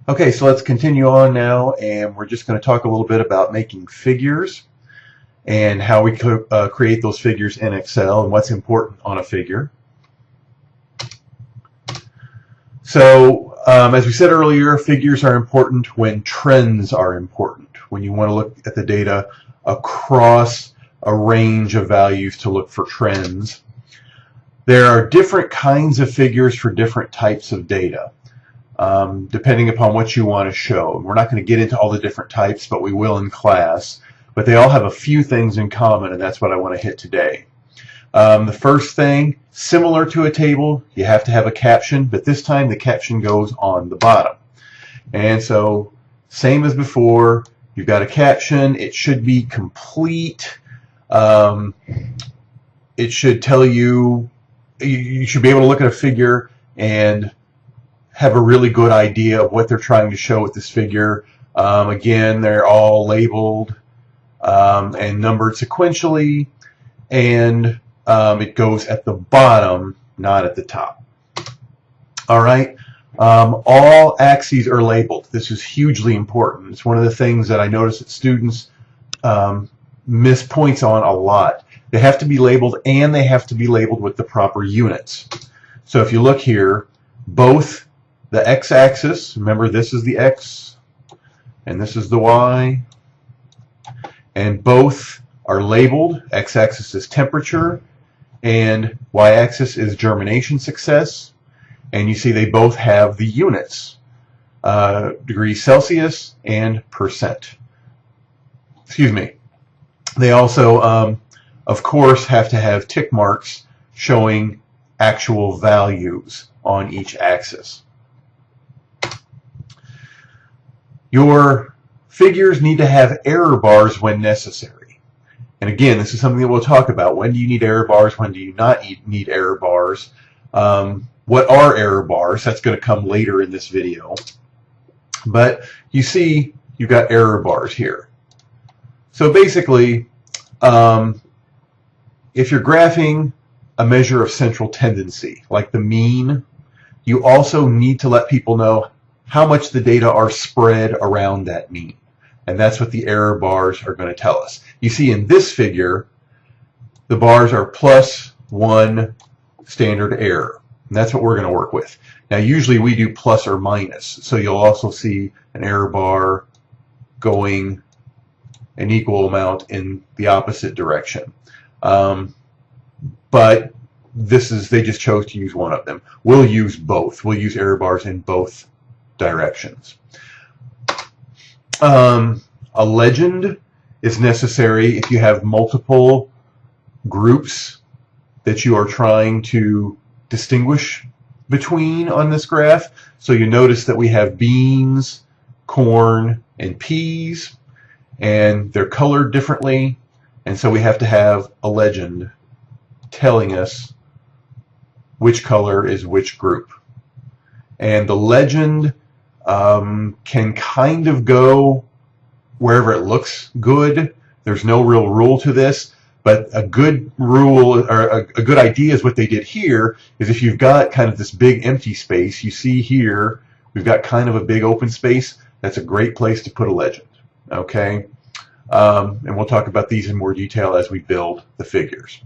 Okay, so let's continue on now, and we're just going to talk a little bit about making figures and how we create those figures in Excel and what's important on a figure. So, as we said earlier, figures are important when trends are important, when you want to look at the data across a range of values to look for trends. There are different kinds of figures for different types of data. Depending upon what you want to show. We're not going to get into all the different types, but we will in class. But they all have a few things in common, and that's what I want to hit today. The first thing, similar to a table, you have to have a caption, but this time the caption goes on the bottom. And so, same as before, you've got a caption. It should be complete. It should tell you, you should be able to look at a figure and have a really good idea of what they're trying to show with this figure. Again, they're all labeled and numbered sequentially, and it goes at the bottom, not at the top. All right, all axes are labeled. This is hugely important. It's one of the things that I notice that students miss points on a lot. They have to be labeled, and they have to be labeled with the proper units. So if you look here, both the x-axis, remember this is the x and this is the y, and both are labeled. X-axis is temperature and y-axis is germination success, and you see they both have the units, degrees Celsius and percent. Excuse me. They also, of course, have to have tick marks showing actual values on each axis. Your figures need to have error bars when necessary. And again, this is something that we'll talk about. When do you need error bars? When do you not need error bars? What are error bars? That's going to come later in this video. But you see, you've got error bars here. So basically, if you're graphing a measure of central tendency, like the mean, you also need to let people know how much the data are spread around that mean. And that's what the error bars are going to tell us. You see in this figure, the bars are +1 standard error. And that's what we're going to work with. Now usually we do plus or minus. So you'll also see an error bar going an equal amount in the opposite direction. But they just chose to use one of them. We'll use both. We'll use error bars in both directions. A legend is necessary if you have multiple groups that you are trying to distinguish between on this graph. So you notice that we have beans, corn, and peas, and they're colored differently, and so we have to have a legend telling us which color is which group. And the legend can kind of go wherever it looks good. There's no real rule to this, but a good rule or a good idea is what they did here is if you've got kind of this big empty space, you see here we've got kind of a big open space, that's a great place to put a legend. Okay, and we'll talk about these in more detail as we build the figures.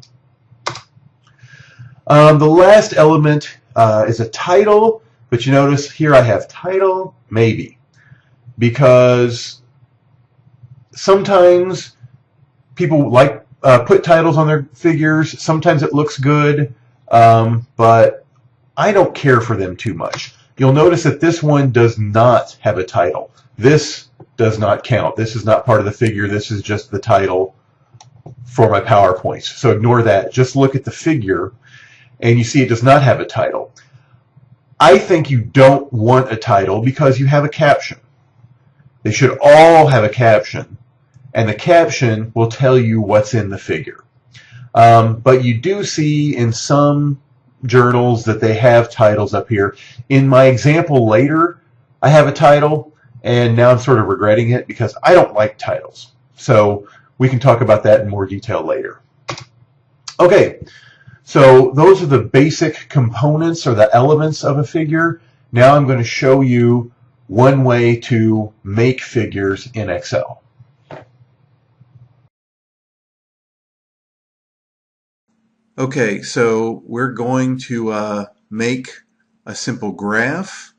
The last element is a title. But you notice here I have title, maybe, because sometimes people like put titles on their figures. Sometimes it looks good, but I don't care for them too much. You'll notice that this one does not have a title. This does not count. This is not part of the figure. This is just the title for my PowerPoints. So ignore that. Just look at the figure, and you see it does not have a title. I think you don't want a title because you have a caption. They should all have a caption, and the caption will tell you what's in the figure. But you do see in some journals that they have titles up here. In my example later, I have a title, and now I'm sort of regretting it because I don't like titles. So we can talk about that in more detail later. Okay. So those are the basic components or the elements of a figure. Now I'm going to show you one way to make figures in Excel. Okay, so we're going to make a simple graph,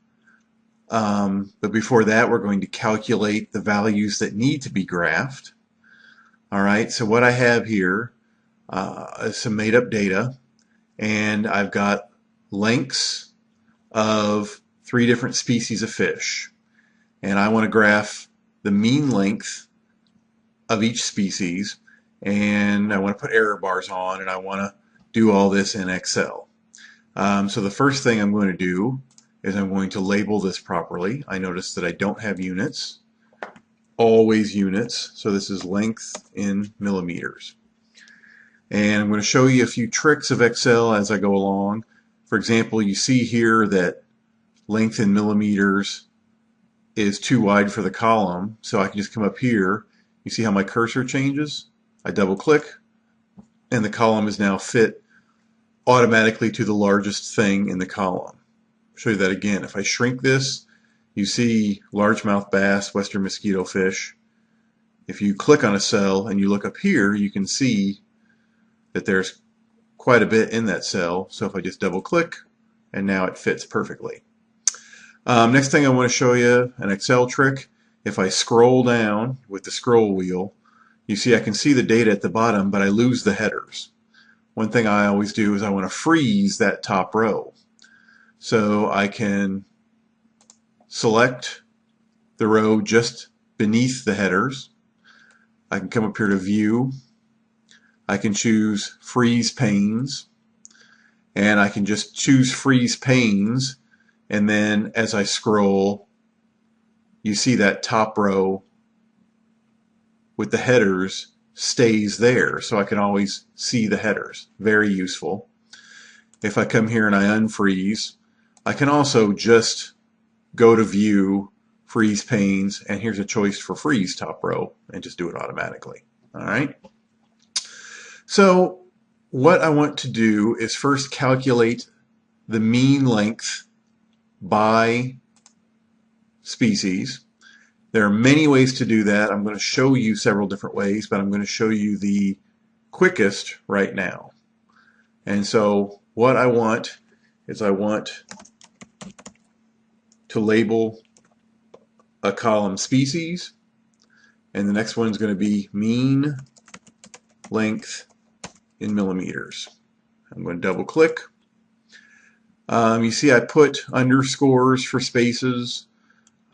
but before that we're going to calculate the values that need to be graphed. All right, so what I have here is some made-up data, and I've got lengths of 3 different species of fish, and I want to graph the mean length of each species, and I want to put error bars on, and I want to do all this in Excel. So the first thing I'm going to do is I'm going to label this properly. I notice that I don't have units, always units, so this is length in millimeters. And I'm going to show you a few tricks of Excel as I go along. For example, you see here that length in millimeters is too wide for the column, so I can just come up here. You see how my cursor changes? I double click, and the column is now fit automatically to the largest thing in the column. I'll show you that again. If I shrink this, you see largemouth bass, western mosquito fish. If you click on a cell and you look up here, you can see that there's quite a bit in that cell. So if I just double click, and now it fits perfectly. Next thing I want to show you, an Excel trick. If I scroll down with the scroll wheel, you see I can see the data at the bottom, but I lose the headers. One thing I always do is I want to freeze that top row. So I can select the row just beneath the headers. I can come up here to View. I can choose Freeze Panes. And I can just choose Freeze Panes. And then as I scroll, you see that top row with the headers stays there, so I can always see the headers. Very useful. If I come here and I unfreeze, I can also just go to View, Freeze Panes, and here's a choice for Freeze Top Row, and just do it automatically. All right. So what I want to do is first calculate the mean length by species. There are many ways to do that. I'm going to show you several different ways, but I'm going to show you the quickest right now. And so what I want is I want to label a column species, and the next one is going to be mean length in millimeters. I'm going to double click. You see I put underscores for spaces.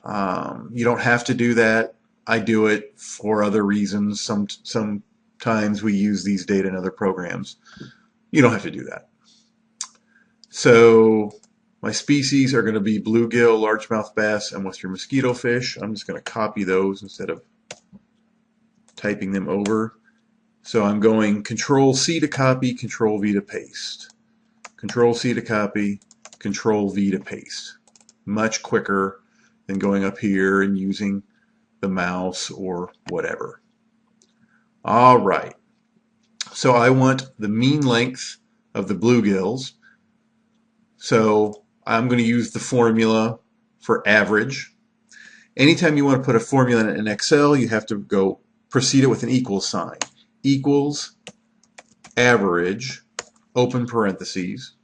You don't have to do that. I do it for other reasons. Sometimes we use these data in other programs. You don't have to do that. So my species are going to be bluegill, largemouth bass, and western mosquito fish. I'm just going to copy those instead of typing them over. So I'm going Control-C to copy, Control-V to paste. Control-C to copy, Control-V to paste. Much quicker than going up here and using the mouse or whatever. All right. So I want the mean length of the bluegills. So I'm going to use the formula for average. Anytime you want to put a formula in Excel, you have to go precede it with an equal sign. Equals average, open parentheses,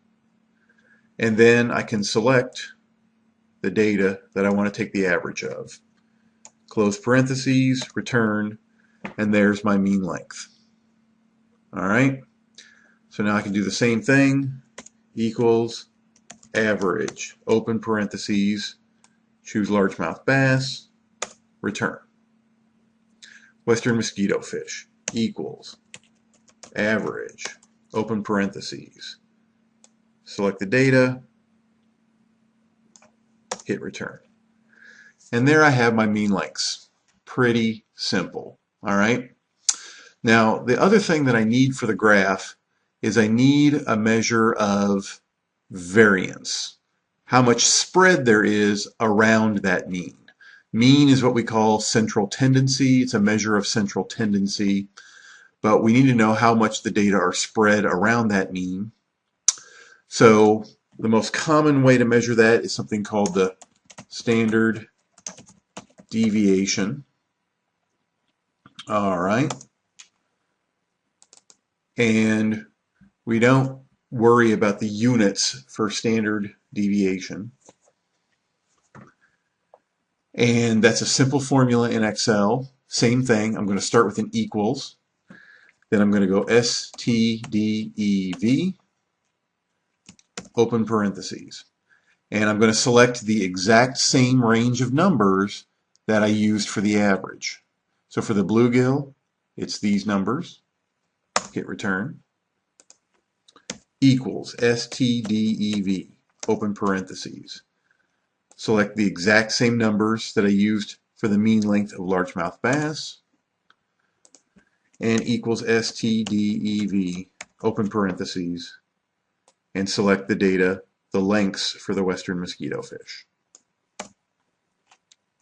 and then I can select the data that I want to take the average of. Close parentheses, return, and there's my mean length. All right. So now I can do the same thing. Equals average, open parentheses, choose largemouth bass, return. Western mosquito fish equals average, open parentheses, select the data, hit return. And there I have my mean lengths. Pretty simple. All right. Now, the other thing that I need for the graph is I need a measure of variance. How much spread there is around that mean. Mean is what we call central tendency. It's a measure of central tendency. But we need to know how much the data are spread around that mean. So the most common way to measure that is something called the standard deviation. All right. And we don't worry about the units for standard deviation. And that's a simple formula in Excel. Same thing. I'm going to start with an equals. Then I'm going to go STDEV, open parentheses. And I'm going to select the exact same range of numbers that I used for the average. So for the bluegill, it's these numbers. Hit return. Equals STDEV, open parentheses. Select the exact same numbers that I used for the mean length of largemouth bass. And equals STDEV, open parentheses. And select the data, the lengths for the western mosquito fish.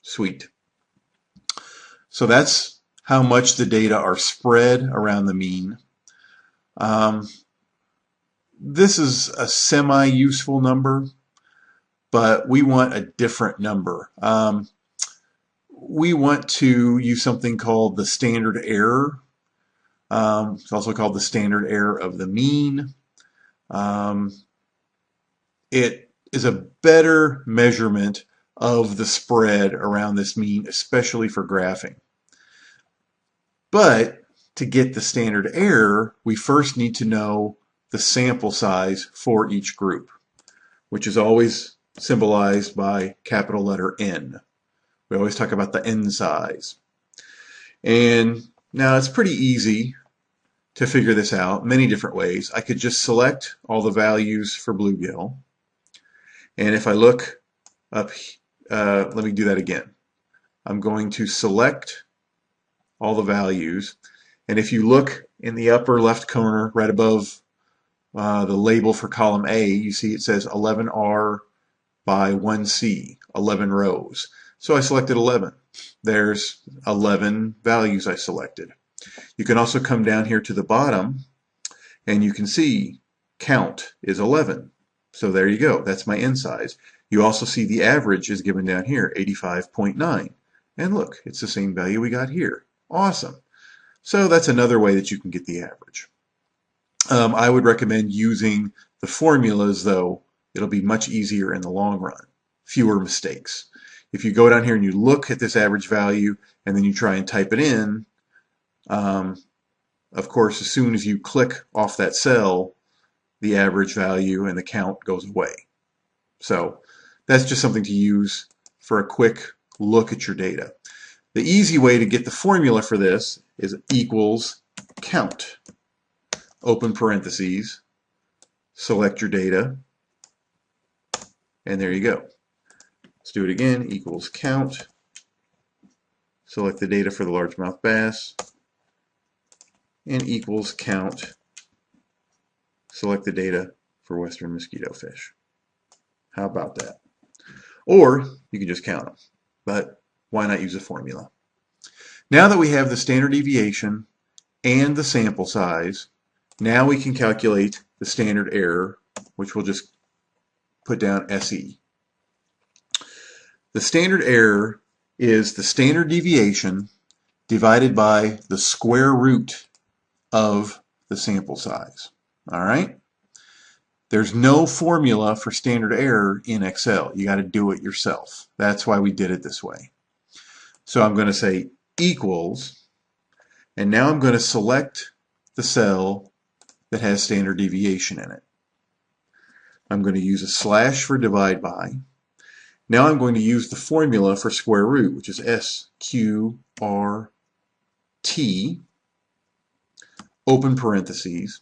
Sweet. So that's how much the data are spread around the mean. This is a semi-useful number, but we want a different number. We want to use something called the standard error. It's also called the standard error of the mean. It is a better measurement of the spread around this mean, especially for graphing. But to get the standard error, we first need to know the sample size for each group, which is always symbolized by capital letter N. We always talk about the N size. And now it's pretty easy to figure this out many different ways. I could just select all the values for bluegill. And if I look up, let me do that again. I'm going to select all the values. And if you look in the upper left corner right above the label for column A, you see it says 11R by 1C, 11 rows. So I selected 11. There's 11 values I selected. You can also come down here to the bottom and you can see count is 11. So there you go. That's my N size. You also see the average is given down here, 85.9. And look, it's the same value we got here. Awesome. So that's another way that you can get the average. I would recommend using the formulas, though. It'll be much easier in the long run. Fewer mistakes. If you go down here and you look at this average value and then you try and type it in, of course, as soon as you click off that cell, the average value and the count goes away. So that's just something to use for a quick look at your data. The easy way to get the formula for this is equals count, open parentheses, select your data, and there you go. Let's do it again, equals count, select the data for the largemouth bass, and equals count, select the data for western mosquito fish. How about that? Or you can just count them, but why not use a formula? Now that we have the standard deviation and the sample size, now we can calculate the standard error, which we'll just put down SE. The standard error is the standard deviation divided by the square root of the sample size. All right? There's no formula for standard error in Excel. You got to do it yourself. That's why we did it this way. So I'm going to say equals, and now I'm going to select the cell that has standard deviation in it. I'm going to use a slash for divide by. Now I'm going to use the formula for square root, which is SQRT, open parentheses,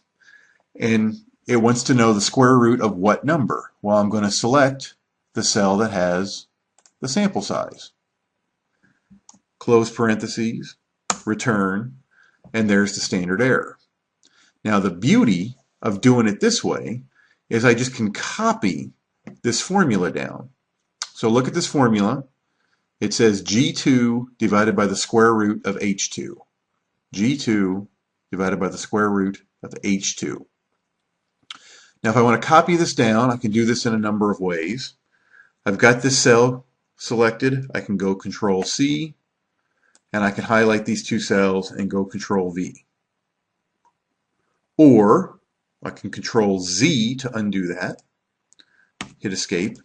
and it wants to know the square root of what number. Well, I'm going to select the cell that has the sample size. Close parentheses, return, and there's the standard error. Now the beauty of doing it this way is I just can copy this formula down. So look at this formula. It says G2 divided by the square root of H2. G2 divided by the square root of H2. Now if I want to copy this down, I can do this in a number of ways. I've got this cell selected, I can go Control C, and I can highlight these two cells and go Control V. Or I can Control Z to undo that, hit Escape.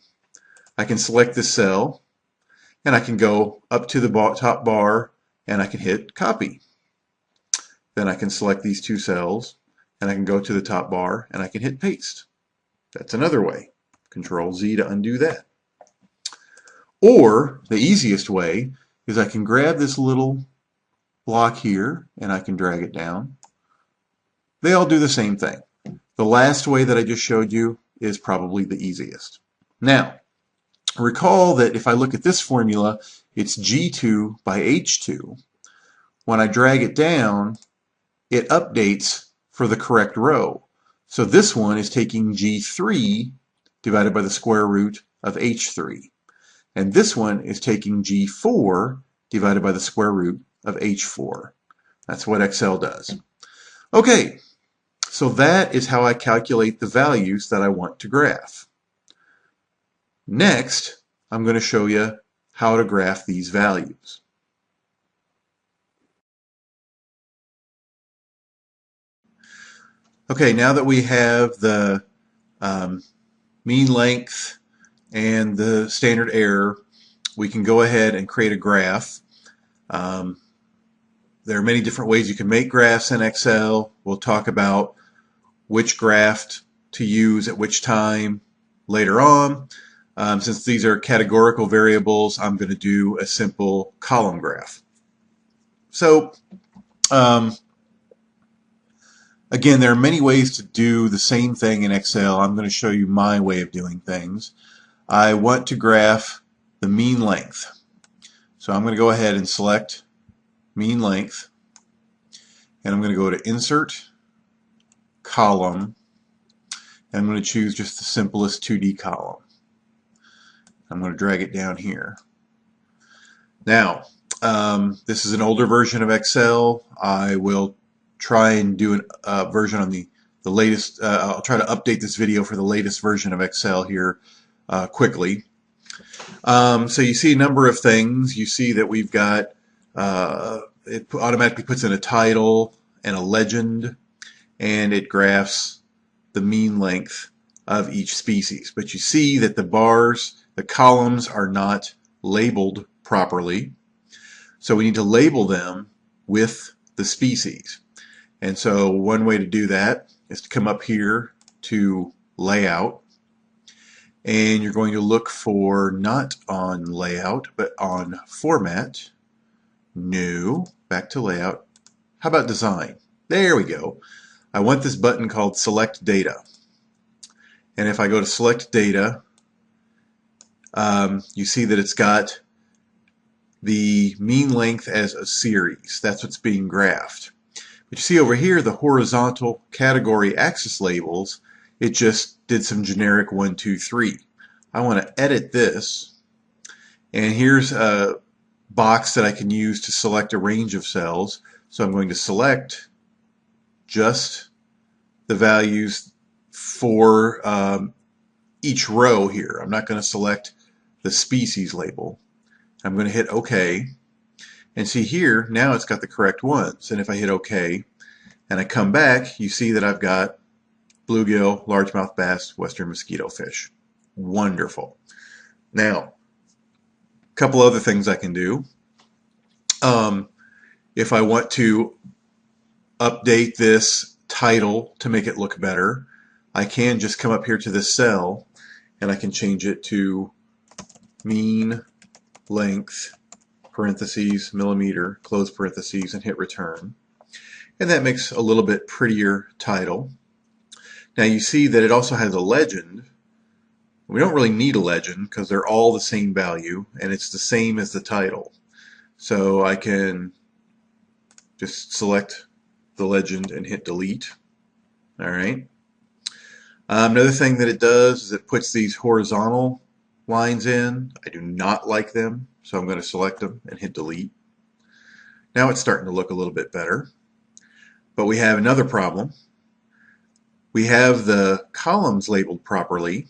I can select this cell, and I can go up to the top bar, and I can hit Copy. Then I can select these two cells, and I can go to the top bar, and I can hit Paste. That's another way. Control Z to undo that. Or the easiest way is I can grab this little block here, and I can drag it down. They all do the same thing. The last way that I just showed you is probably the easiest. Now, recall that if I look at this formula, it's G2 by H2. When I drag it down, it updates for the correct row. So this one is taking G3 divided by the square root of H3. And this one is taking G4 divided by the square root of H4. That's what Excel does. Okay, so that is how I calculate the values that I want to graph. Next, I'm going to show you how to graph these values. Okay, now that we have the mean length and the standard error, we can go ahead and create a graph. There are many different ways you can make graphs in Excel. We'll talk about which graph to use at which time later on. Since these are categorical variables, I'm going to do a simple column graph. So, again, there are many ways to do the same thing in Excel. I'm going to show you my way of doing things. I want to graph the mean length. So I'm going to go ahead and select mean length, and I'm going to go to Insert, Column, and I'm going to choose just the simplest 2D column. I'm going to drag it down here. Now, this is an older version of Excel. I will try and do a version on the latest. I'll try to update this video for the latest version of Excel here quickly. So you see a number of things. You see that we've got, it automatically puts in a title and a legend, and it graphs the mean length of each species. But you see that the bars, the columns are not labeled properly. So we need to label them with the species. And so one way to do that is to come up here to Layout, and you're going to look for not on Layout, but on Format, New, back to Layout. How about Design? There we go. I want this button called Select Data. And if I go to Select Data, you see that it's got the mean length as a series. That's what's being graphed. But you see over here, the horizontal category axis labels, it just did some generic 1, 2, 3. I want to edit this, and here's a box that I can use to select a range of cells. So I'm going to select just the values for each row here. I'm not going to select the species label. I'm going to hit OK. And see here, now it's got the correct ones. And if I hit OK and I come back, you see that I've got bluegill, largemouth bass, western mosquito fish. Wonderful. Now, a couple other things I can do. If I want to update this title to make it look better, I can just come up here to this cell and I can change it to mean length, parentheses, millimeter, close parentheses, and hit return. And that makes a little bit prettier title. Now you see that it also has a legend. We don't really need a legend because they're all the same value and it's the same as the title. So I can just select the legend and hit delete. All right. Another thing that it does is it puts these horizontal lines in. I do not like them, so I'm going to select them and hit delete. Now it's starting to look a little bit better. But we have another problem. We have the columns labeled properly,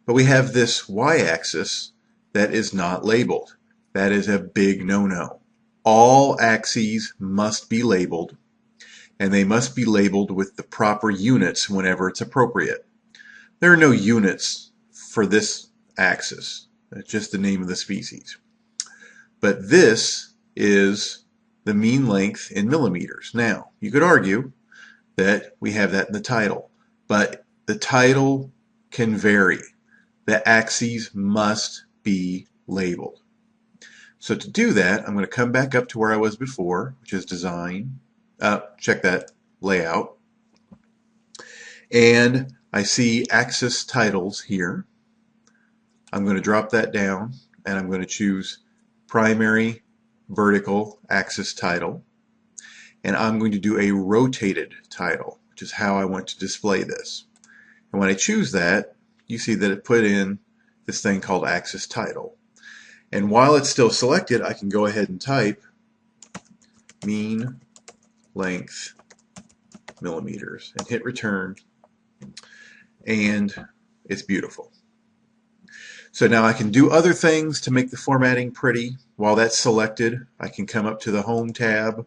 but we have this y-axis that is not labeled. That is a big no-no. All axes must be labeled, and they must be labeled with the proper units whenever it's appropriate. There are no units for this axis. It's just the name of the species. But this is the mean length in millimeters. Now, you could argue that we have that in the title, but the title can vary. The axes must be labeled. So to do that, I'm going to come back up to where I was before, which is design. Check that layout. And I see axis titles here. I'm going to drop that down, and I'm going to choose primary vertical axis title. And I'm going to do a rotated title, which is how I want to display this. And when I choose that, you see that it put in this thing called axis title. And while it's still selected, I can go ahead and type mean length millimeters and hit return, and it's beautiful. So now I can do other things to make the formatting pretty. While that's selected, I can come up to the Home tab.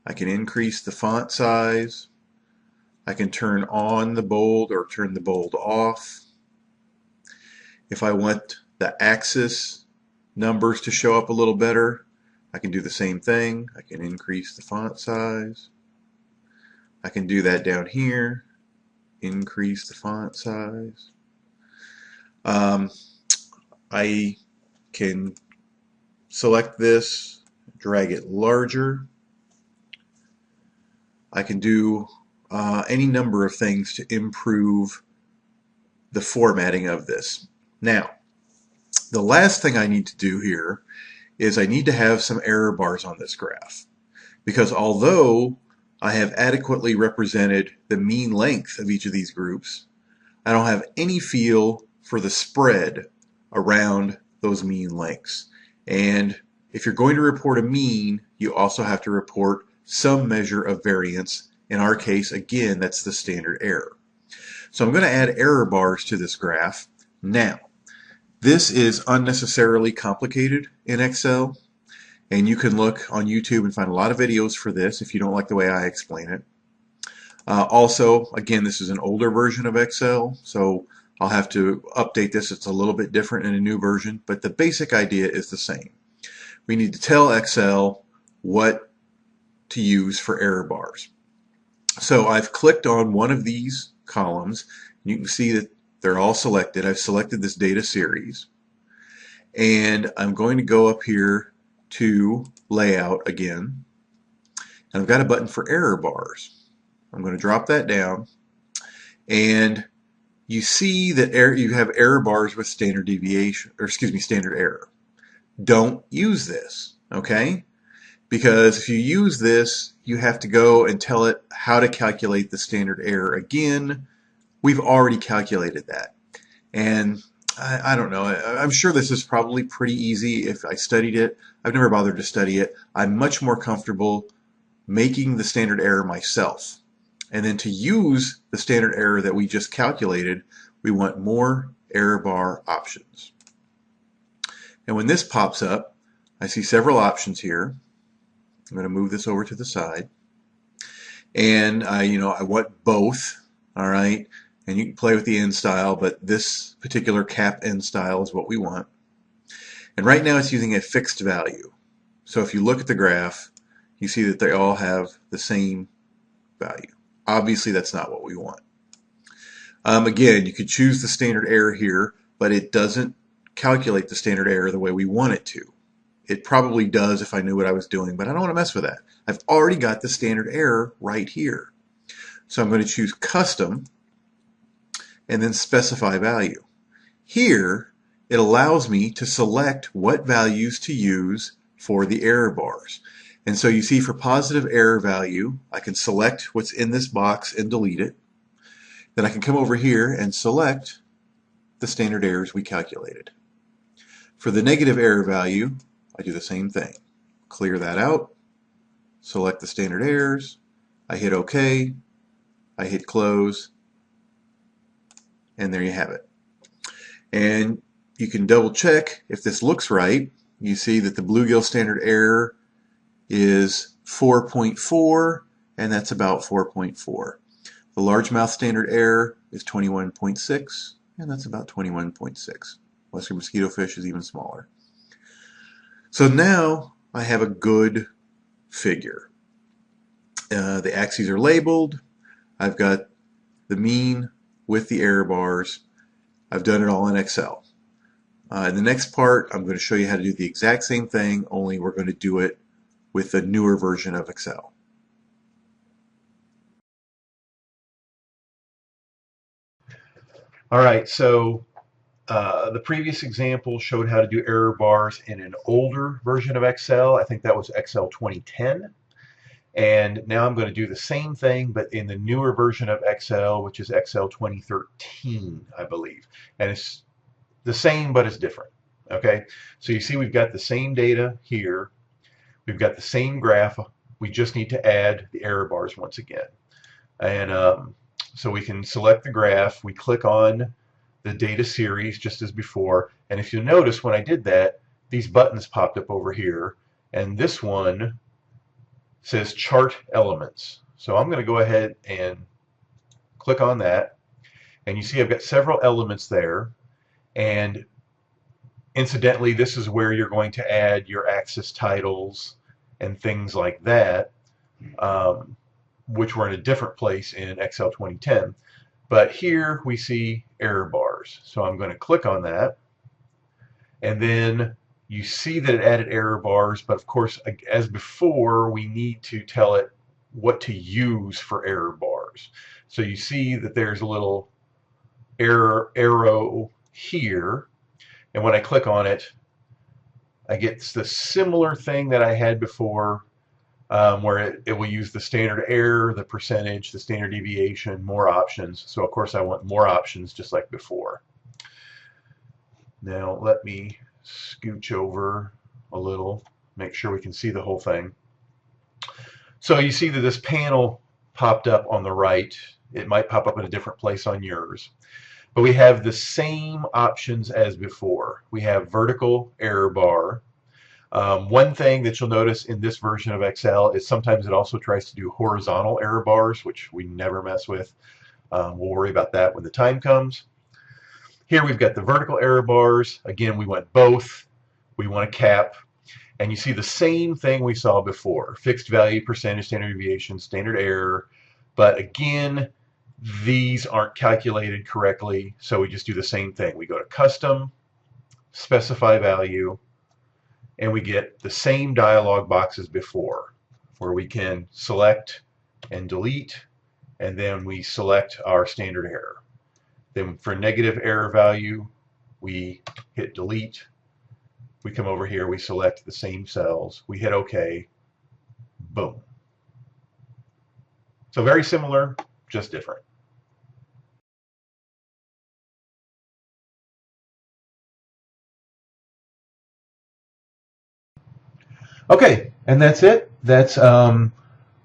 I can increase the font size. I can turn on the bold or turn the bold off. If I want the axis numbers to show up a little better, I can do the same thing. I can increase the font size. I can do that down here. Increase the font size. I can select this, drag it larger. I can do any number of things to improve the formatting of this. Now, the last thing I need to do here is I need to have some error bars on this graph, because although I have adequately represented the mean length of each of these groups, I don't have any feel for the spread around those mean lengths. And if you're going to report a mean, you also have to report some measure of variance. In our case, again, that's the standard error. So I'm going to add error bars to this graph. Now, this is unnecessarily complicated in Excel, and you can look on YouTube and find a lot of videos for this if you don't like the way I explain it. Also, again, this is an older version of Excel, so I'll have to update this. It's a little bit different in a new version, but the basic idea is the same. We need to tell Excel what to use for error bars. So I've clicked on one of these columns. You can see that they're all selected. I've selected this data series, and I'm going to go up here to layout again, and I've got a button for error bars. I'm going to drop that down, and you see that you have error bars with standard deviation, or excuse me, standard error. Don't use this, okay? Because if you use this, you have to go and tell it how to calculate the standard error again. We've already calculated that. And I don't know, I'm sure this is probably pretty easy if I studied it. I've never bothered to study it. I'm much more comfortable making the standard error myself. And then to use the standard error that we just calculated, we want more error bar options. And when this pops up, I see several options here. I'm going to move this over to the side. And I want both, all right? And you can play with the end style, but this particular cap end style is what we want. And right now it's using a fixed value. So if you look at the graph, you see that they all have the same value. Obviously, that's not what we want. Again, you could choose the standard error here, but it doesn't calculate the standard error the way we want it to. It probably does if I knew what I was doing, but I don't want to mess with that. I've already got the standard error right here. So I'm going to choose Custom and then Specify Value. Here, it allows me to select what values to use for the error bars. And so you see for positive error value, I can select what's in this box and delete it. Then I can come over here and select the standard errors we calculated. For the negative error value, I do the same thing. Clear that out, select the standard errors, I hit OK, I hit Close, and there you have it. And you can double check if this looks right. You see that the bluegill standard error is 4.4, and that's about 4.4. The largemouth standard error is 21.6, and that's about 21.6. Western mosquito fish is even smaller. So now I have a good figure. The axes are labeled. I've got the mean with the error bars. I've done it all in Excel. In the next part, I'm going to show you how to do the exact same thing, only we're going to do it with a newer version of Excel. All right, so the previous example showed how to do error bars in an older version of Excel. I think that was Excel 2010. And now I'm going to do the same thing, but in the newer version of Excel, which is Excel 2013, I believe. And it's the same, but it's different. Okay, so you see we've got the same data here. We've got the same graph. We just need to add the error bars once again. And so we can select the graph. We click on the data series just as before. And if you notice when I did that, these buttons popped up over here. And this one says chart elements. So I'm going to go ahead and click on that. And you see I've got several elements there. And incidentally, this is where you're going to add your axis titles and things like that, which were in a different place in Excel 2010. But here we see error bars. So I'm going to click on that. And then you see that it added error bars, but of course, as before, we need to tell it what to use for error bars. So you see that there's a little arrow here, and when I click on it, I get the similar thing that I had before, where it will use the standard error, the percentage, the standard deviation, more options. So of course I want more options just like before. Now let me scooch over a little, make sure we can see the whole thing. So you see that this panel popped up on the right. It might pop up in a different place on yours. But we have the same options as before. We have vertical error bar. One thing that you'll notice in this version of Excel is sometimes it also tries to do horizontal error bars, which we never mess with. We'll worry about that when the time comes. Here we've got the vertical error bars. Again, we want both. We want a cap. And you see the same thing we saw before. Fixed value, percentage, standard deviation, standard error. But again, these aren't calculated correctly, so we just do the same thing. We go to Custom, Specify Value, and we get the same dialog box as before, where we can select and delete, and then we select our standard error. Then for negative error value, we hit delete. We come over here, we select the same cells, we hit OK, boom. So very similar, just different. Okay, and that's it. That's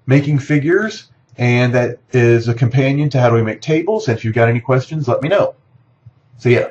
making figures, and that is a companion to how do we make tables. And if you've got any questions, let me know. See ya.